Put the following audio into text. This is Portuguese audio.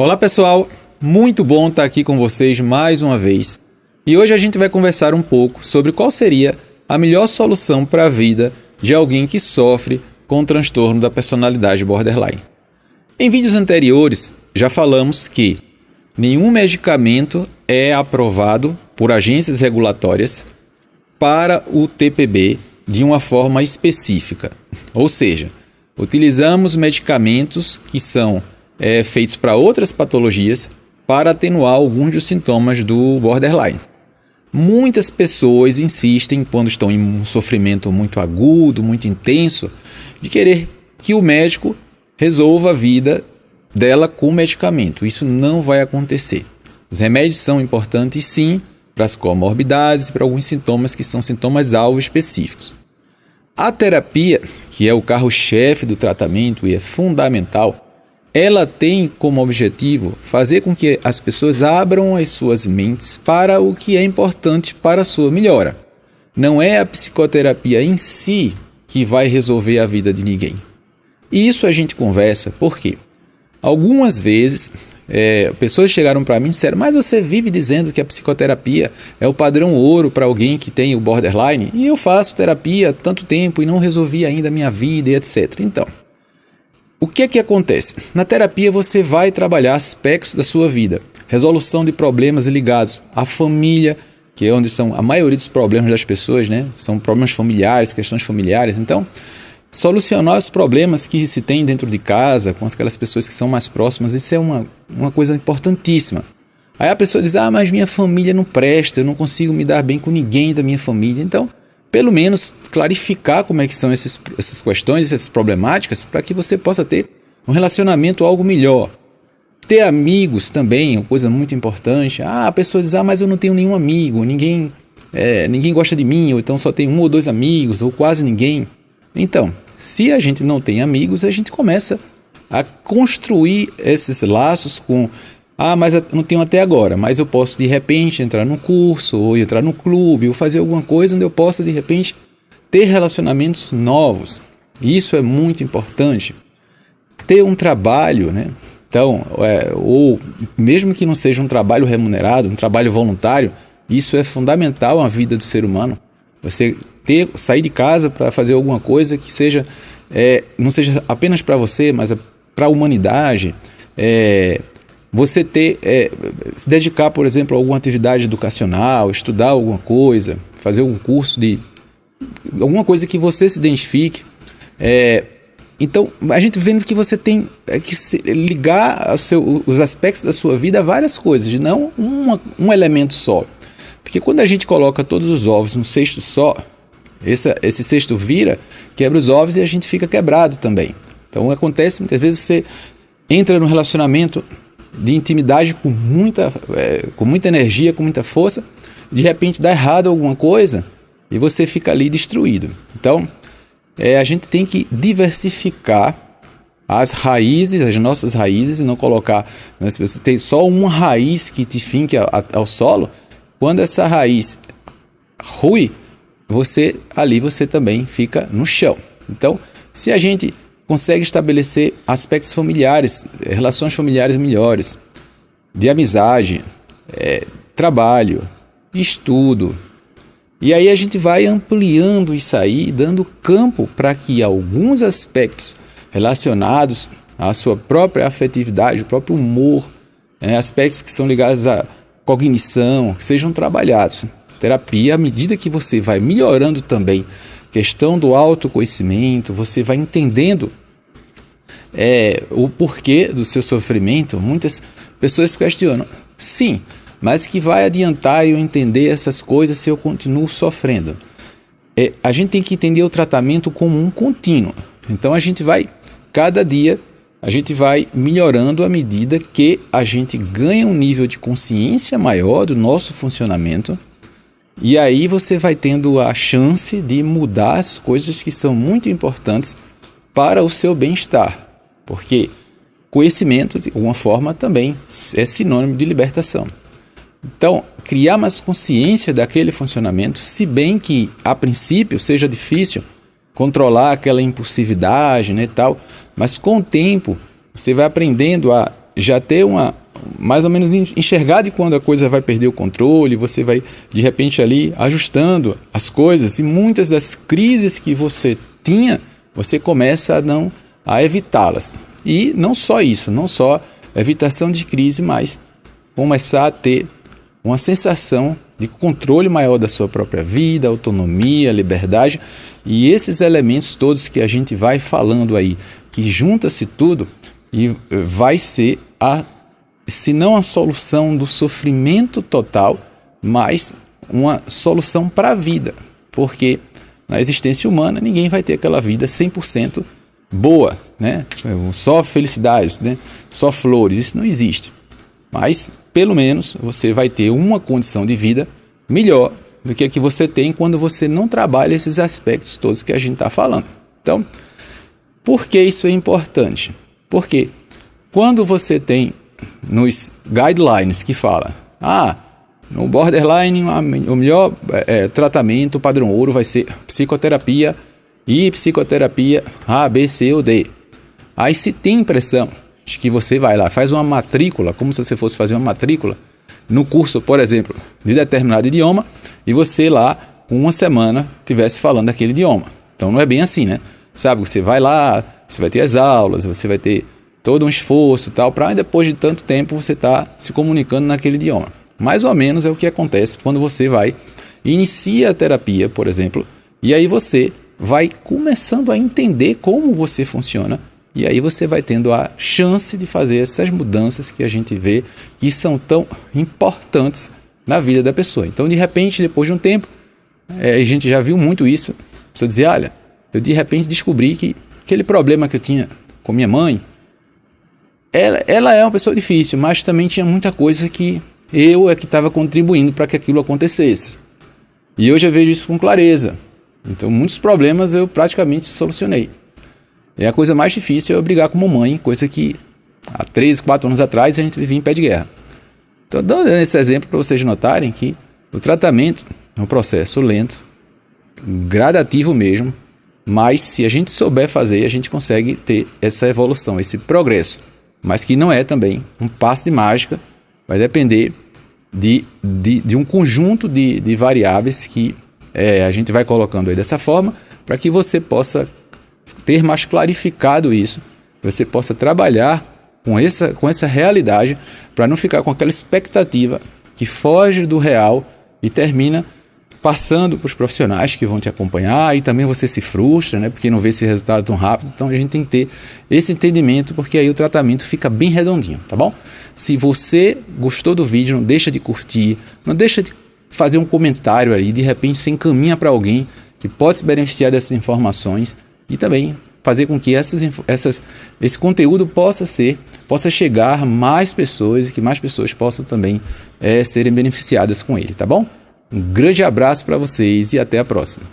Olá pessoal, muito bom estar aqui com vocês mais uma vez. E hoje a gente vai conversar um pouco sobre qual seria a melhor solução para a vida de alguém que sofre com o transtorno da personalidade borderline. Em vídeos anteriores já falamos que nenhum medicamento é aprovado por agências regulatórias para o TPB de uma forma específica. Ou seja, utilizamos medicamentos que são feitos para outras patologias para atenuar alguns dos sintomas do borderline. Muitas pessoas insistem, quando estão em um sofrimento muito agudo, muito intenso, de querer que o médico resolva a vida dela com medicamento. Isso não vai acontecer. Os remédios são importantes sim para as comorbidades e para alguns sintomas que são sintomas-alvo específicos. A terapia, que é o carro-chefe do tratamento e é fundamental, ela tem como objetivo fazer com que as pessoas abram as suas mentes para o que é importante para a sua melhora. Não é a psicoterapia em si que vai resolver a vida de ninguém. E isso a gente conversa porque algumas vezes pessoas chegaram para mim e disseram: mas você vive dizendo que a psicoterapia é o padrão ouro para alguém que tem o borderline e eu faço terapia há tanto tempo e não resolvi ainda a minha vida e etc. Então, o que é que acontece? Na terapia você vai trabalhar aspectos da sua vida, resolução de problemas ligados à família, que é onde são a maioria dos problemas das pessoas, né? São problemas familiares, questões familiares. Então, solucionar os problemas que se tem dentro de casa, com aquelas pessoas que são mais próximas, isso é uma coisa importantíssima. Aí a pessoa diz: ah, mas minha família não presta, eu não consigo me dar bem com ninguém da minha família. Então, pelo menos clarificar como é que são essas questões, essas problemáticas, para que você possa ter um relacionamento algo melhor. Ter amigos também é uma coisa muito importante. A pessoa diz: ah, mas eu não tenho nenhum amigo, ninguém gosta de mim, ou então só tenho 1 ou 2 amigos, ou quase ninguém. Então, se a gente não tem amigos, a gente começa a construir esses laços com: ah, mas eu não tenho até agora, mas eu posso de repente entrar num curso, ou entrar no clube, ou fazer alguma coisa onde eu possa de repente ter relacionamentos novos. Isso é muito importante. Ter um trabalho, né? Então, ou mesmo que não seja um trabalho remunerado, um trabalho voluntário, isso é fundamental na vida do ser humano. Você sair de casa para fazer alguma coisa que seja, não seja apenas para você, mas para a humanidade. Você se dedicar, por exemplo, a alguma atividade educacional, estudar alguma coisa, fazer algum curso de alguma coisa que você se identifique. Então, a gente vendo que você tem que ligar os aspectos da sua vida a várias coisas, não um elemento só. Porque quando a gente coloca todos os ovos num cesto só, esse cesto vira, quebra os ovos e a gente fica quebrado também. Então acontece, muitas vezes você entra num relacionamento de intimidade com muita energia, com muita força, de repente dá errado alguma coisa e você fica ali destruído. Então, a gente tem que diversificar as raízes, as nossas raízes, e não colocar, se você tem só uma raiz que te finque ao solo. Quando essa raiz rui, você também fica no chão. Então, se a gente consegue estabelecer aspectos familiares, relações familiares melhores, de amizade, trabalho, estudo, e aí a gente vai ampliando isso aí, dando campo para que alguns aspectos relacionados à sua própria afetividade, o próprio humor, aspectos que são ligados à cognição, que sejam trabalhados. Terapia, à medida que você vai melhorando também a questão do autoconhecimento, você vai entendendo o porquê do seu sofrimento. Muitas pessoas questionam: sim, mas que vai adiantar eu entender essas coisas se eu continuo sofrendo? A gente tem que entender o tratamento como um contínuo. Então a gente vai, cada dia, a gente vai melhorando à medida que a gente ganha um nível de consciência maior do nosso funcionamento, e aí você vai tendo a chance de mudar as coisas que são muito importantes para o seu bem-estar, porque conhecimento, de alguma forma, também é sinônimo de libertação. Então, criar mais consciência daquele funcionamento, se bem que, a princípio, seja difícil controlar aquela impulsividade, né, tal, mas com o tempo você vai aprendendo a já ter mais ou menos enxergar de quando a coisa vai perder o controle, você vai de repente ali ajustando as coisas, e muitas das crises que você tinha, você começa a evitá-las. E não só isso, não só evitação de crise, mas começar a ter uma sensação de controle maior da sua própria vida, autonomia, liberdade, e esses elementos todos que a gente vai falando aí, que junta-se tudo e vai ser se não a solução do sofrimento total, mas uma solução para a vida, porque na existência humana ninguém vai ter aquela vida 100% boa, né? Só felicidades, né? Só flores, isso não existe. Mas, pelo menos, você vai ter uma condição de vida melhor do que a que você tem quando você não trabalha esses aspectos todos que a gente está falando. Então, por que isso é importante? Porque quando você tem nos guidelines que fala, no borderline o melhor tratamento, o padrão ouro vai ser psicoterapia e psicoterapia A, B, C ou D. Aí se tem impressão de que você vai lá, faz uma matrícula, como se você fosse fazer uma matrícula no curso, por exemplo, de determinado idioma, e você lá, com uma semana, estivesse falando aquele idioma. Então não é bem assim, né? Sabe, você vai lá, você vai ter as aulas, você vai ter todo um esforço tal, para depois de tanto tempo você estar se comunicando naquele idioma. Mais ou menos é o que acontece quando você vai inicia a terapia, por exemplo, e aí você vai começando a entender como você funciona, e aí você vai tendo a chance de fazer essas mudanças que a gente vê que são tão importantes na vida da pessoa. Então, de repente, depois de um tempo, a gente já viu muito isso, a pessoa dizia, olha, eu de repente descobri que aquele problema que eu tinha com minha mãe, ela é uma pessoa difícil, mas também tinha muita coisa que eu é que estava contribuindo para que aquilo acontecesse. E hoje eu vejo isso com clareza. Então, muitos problemas eu praticamente solucionei. E a coisa mais difícil é eu brigar com a mamãe, coisa que há 3, 4 anos atrás a gente vivia em pé de guerra. Então, dando esse exemplo para vocês notarem que o tratamento é um processo lento, gradativo mesmo, mas se a gente souber fazer, a gente consegue ter essa evolução, esse progresso. Mas que não é também um passo de mágica, vai depender de um conjunto de variáveis que a gente vai colocando aí dessa forma, para que você possa ter mais clarificado isso, você possa trabalhar com essa realidade, para não ficar com aquela expectativa que foge do real e termina passando para os profissionais que vão te acompanhar, e também você se frustra, né, porque não vê esse resultado tão rápido. Então a gente tem que ter esse entendimento, porque aí o tratamento fica bem redondinho, tá bom? Se você gostou do vídeo, não deixa de curtir, não deixa de fazer um comentário ali, de repente você encaminha para alguém que pode se beneficiar dessas informações, e também fazer com que esse conteúdo possa chegar a mais pessoas, e que mais pessoas possam também serem beneficiadas com ele, tá bom? Um grande abraço para vocês e até a próxima.